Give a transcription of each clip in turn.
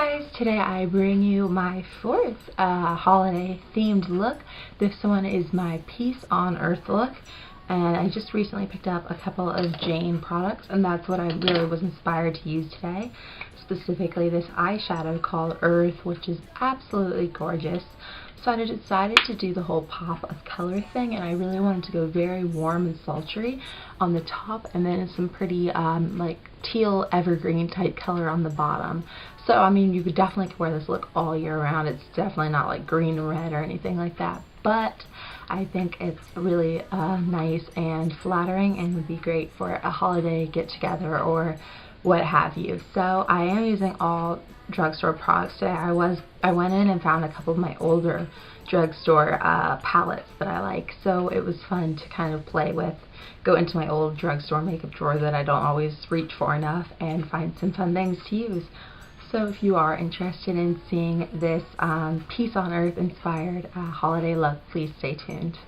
guys, today I bring you my fourth holiday themed look. This one is my Peace on Earth look, and I just recently picked up a couple of Jane products, and that's what I really was inspired to use today. Specifically this eyeshadow called Earth, which is absolutely gorgeous. So I decided to do the whole pop of color thing, and I really wanted to go very warm and sultry on the top, and then some pretty like teal evergreen type color on the bottom. So I mean, you could definitely wear this look all year round. It's definitely not like green and red or anything like that, but I think it's really nice and flattering and would be great for a holiday get together or what have you. So I am using all drugstore products today. I went in and found a couple of my older drugstore palettes that I like, so it was fun to kind of play with, go into my old drugstore makeup drawer that I don't always reach for enough, and find some fun things to use. So if you are interested in seeing this Peace on Earth inspired holiday look, please stay tuned.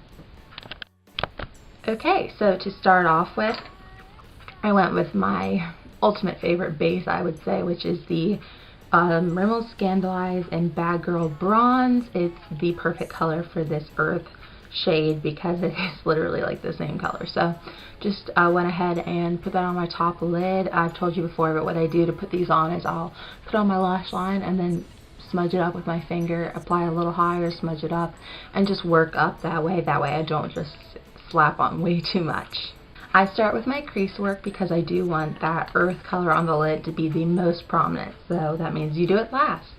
Okay, so to start off with, I went with my ultimate favorite base, I would say, which is the Rimmel Scandaleyes in Bad Girl Bronze. It's the perfect color for this earth shade because it is literally like the same color. So just went ahead and put that on my top lid. I've told you before, but what I do to put these on is I'll put on my lash line and then smudge it up with my finger, apply a little higher, smudge it up, and just work up that way. That way I don't just slap on way too much. I start with my crease work because I do want that earth color on the lid to be the most prominent, so that means you do it last.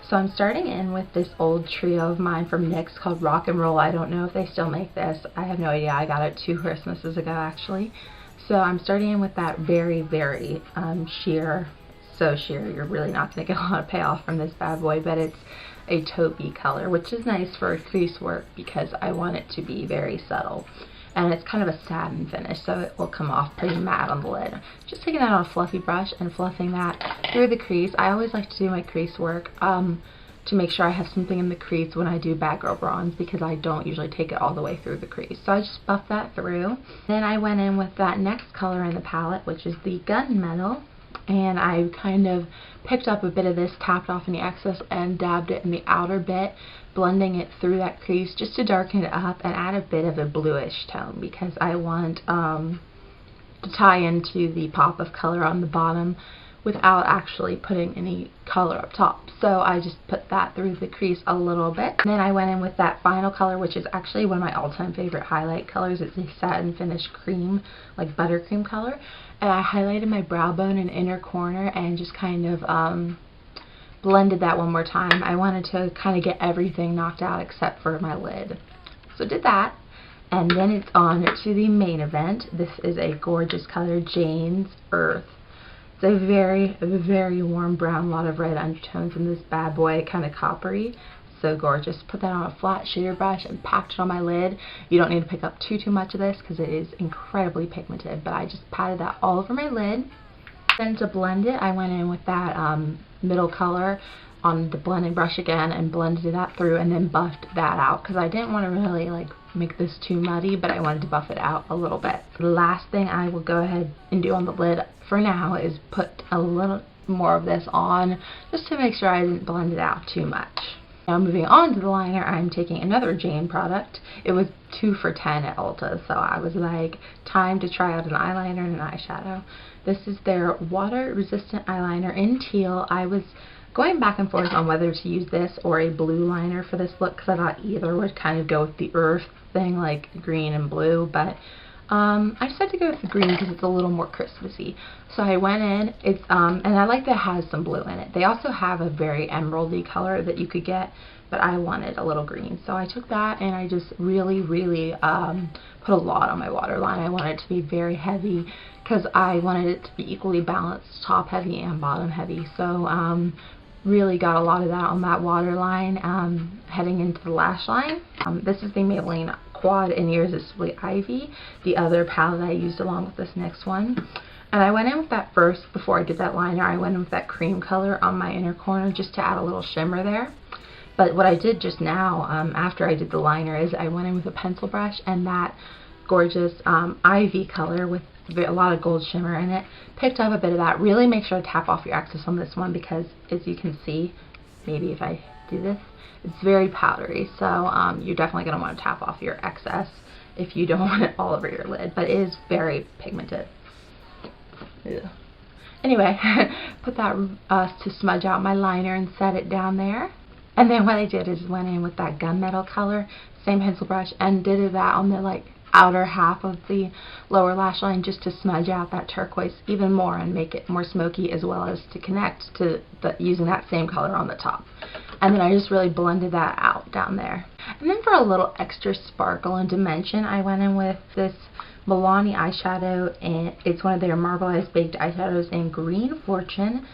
So I'm starting in with this old trio of mine from NYX called Rock and Roll. I don't know if they still make this. I have no idea. I got it 2 Christmases ago actually. So I'm starting in with that very, very sheer, so sheer. You're really not going to get a lot of payoff from this bad boy, but it's a taupey color, which is nice for crease work because I want it to be very subtle. And it's kind of a satin finish, so it will come off pretty matte on the lid. Just taking that on a fluffy brush and fluffing that through the crease. I always like to do my crease work to make sure I have something in the crease when I do Bad Girl Bronze, because I don't usually take it all the way through the crease. So I just buffed that through. Then I went in with that next color in the palette, which is the Gunmetal. And I kind of picked up a bit of this, tapped off any excess, and dabbed it in the outer bit, blending it through that crease just to darken it up and add a bit of a bluish tone because I want to tie into the pop of color on the bottom without actually putting any color up top. So I just put that through the crease a little bit. And then I went in with that final color, which is actually one of my all-time favorite highlight colors. It's a satin finish cream, like buttercream color. And I highlighted my brow bone and inner corner and just kind of blended that one more time. I wanted to kind of get everything knocked out except for my lid. So did that. And then it's on to the main event. This is a gorgeous color, Jane's Earth. It's a very, very warm brown, a lot of red undertones in this bad boy, kind of coppery. So gorgeous. Put that on a flat shader brush and packed it on my lid. You don't need to pick up too much of this because it is incredibly pigmented, but I just patted that all over my lid. Then to blend it, I went in with that middle color on the blending brush again and blended that through and then buffed that out because I didn't want to really like make this too muddy, but I wanted to buff it out a little bit. The last thing I will go ahead and do on the lid for now is put a little more of this on just to make sure I didn't blend it out too much. Now moving on to the liner, I'm taking another Jane product. It was 2 for $10 at Ulta, so I was like, time to try out an eyeliner and an eyeshadow. This is their water resistant eyeliner in Teal. I was going back and forth on whether to use this or a blue liner for this look because I thought either would kind of go with the earth thing, like green and blue, but I decided to go with the green because it's a little more Christmassy. So I went in, it's and I like that it has some blue in it. They also have a very emeraldy color that you could get, but I wanted a little green. So I took that and I just really, really put a lot on my waterline. I wanted it to be very heavy because I wanted it to be equally balanced, top heavy and bottom heavy. So really got a lot of that on that waterline heading into the lash line. This is the Maybelline Quad in Irresistibly Ivy, the other palette I used along with this next one. And I went in with that first before I did that liner. I went in with that cream color on my inner corner just to add a little shimmer there. But what I did just now, after I did the liner, is I went in with a pencil brush and that gorgeous Ivy color with a lot of gold shimmer in it. Picked up a bit of that. Really make sure to tap off your excess on this one because, as you can see, maybe if I do this, it's very powdery. So you're definitely going to want to tap off your excess if you don't want it all over your lid. But it is very pigmented. Ew. Anyway, put that to smudge out my liner and set it down there. And then what I did is went in with that gunmetal color, same pencil brush, and did that on the like outer half of the lower lash line just to smudge out that turquoise even more and make it more smoky, as well as to connect to using that same color on the top. And then I just really blended that out down there. And then for a little extra sparkle and dimension, I went in with this Milani eyeshadow, and it's one of their marbleized baked eyeshadows in Green Fortune.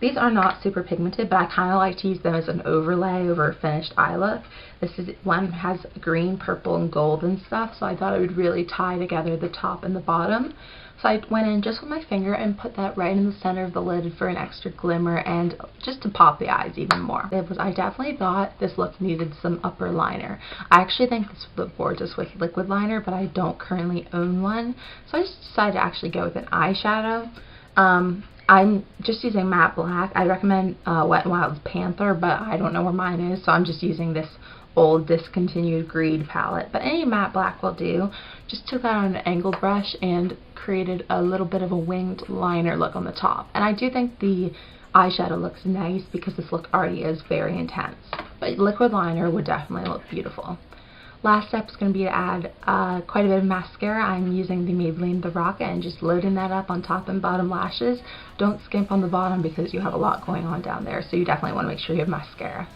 These are not super pigmented, but I kind of like to use them as an overlay over a finished eye look. This is one has green, purple, and gold and stuff, so I thought it would really tie together the top and the bottom. So I went in just with my finger and put that right in the center of the lid for an extra glimmer and just to pop the eyes even more. I definitely thought this look needed some upper liner. I actually think this would look gorgeous with liquid liner, but I don't currently own one. So I just decided to actually go with an eyeshadow. I'm just using matte black. I recommend Wet n Wild's Panther, but I don't know where mine is, so I'm just using this old discontinued Greed palette. But any matte black will do. Just took that on an angled brush and created a little bit of a winged liner look on the top. And I do think the eyeshadow looks nice because this look already is very intense. But liquid liner would definitely look beautiful. Last step is going to be to add quite a bit of mascara. I'm using the Maybelline The Rocket and just loading that up on top and bottom lashes. Don't skimp on the bottom because you have a lot going on down there, so you definitely want to make sure you have mascara.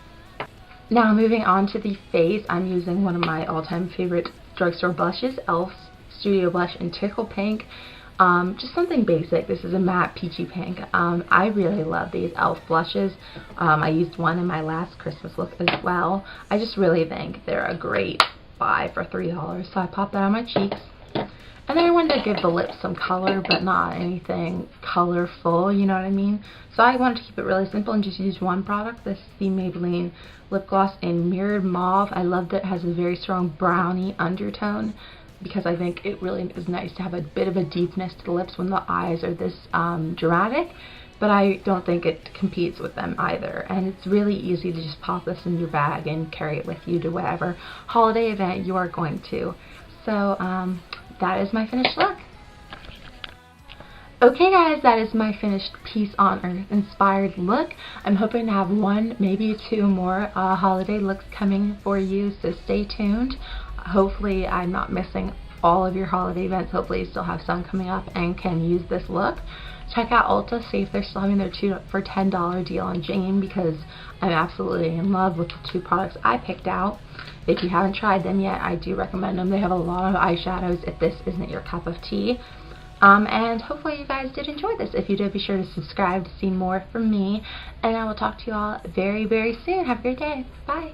Now moving on to the face, I'm using one of my all-time favorite drugstore blushes, e.l.f. Studio Blush in Tickled Pink. Just something basic. This is a matte peachy pink. I really love these e.l.f. blushes. I used one in my last Christmas look as well. I just really think they're a great buy for $3. So I popped that on my cheeks. And then I wanted to give the lips some color, but not anything colorful, you know what I mean? So I wanted to keep it really simple and just use one product. This is the Maybelline Lip Gloss in Mirrored Mauve. I loved it. It has a very strong brownie undertone, because I think it really is nice to have a bit of a deepness to the lips when the eyes are this dramatic, but I don't think it competes with them either. And it's really easy to just pop this in your bag and carry it with you to whatever holiday event you are going to. So that is my finished look. Okay guys, that is my finished Peace on Earth inspired look. I'm hoping to have one, maybe two more holiday looks coming for you, so stay tuned. Hopefully I'm not missing all of your holiday events. Hopefully you still have some coming up and can use this look. Check out Ulta, see if they're still having their 2 for $10 deal on Jane, because I'm absolutely in love with the two products I picked out. If you haven't tried them yet, I do recommend them. They have a lot of eyeshadows if this isn't your cup of tea. And hopefully you guys did enjoy this. If you did, be sure to subscribe to see more from me. And I will talk to you all very, very soon. Have a great day. Bye.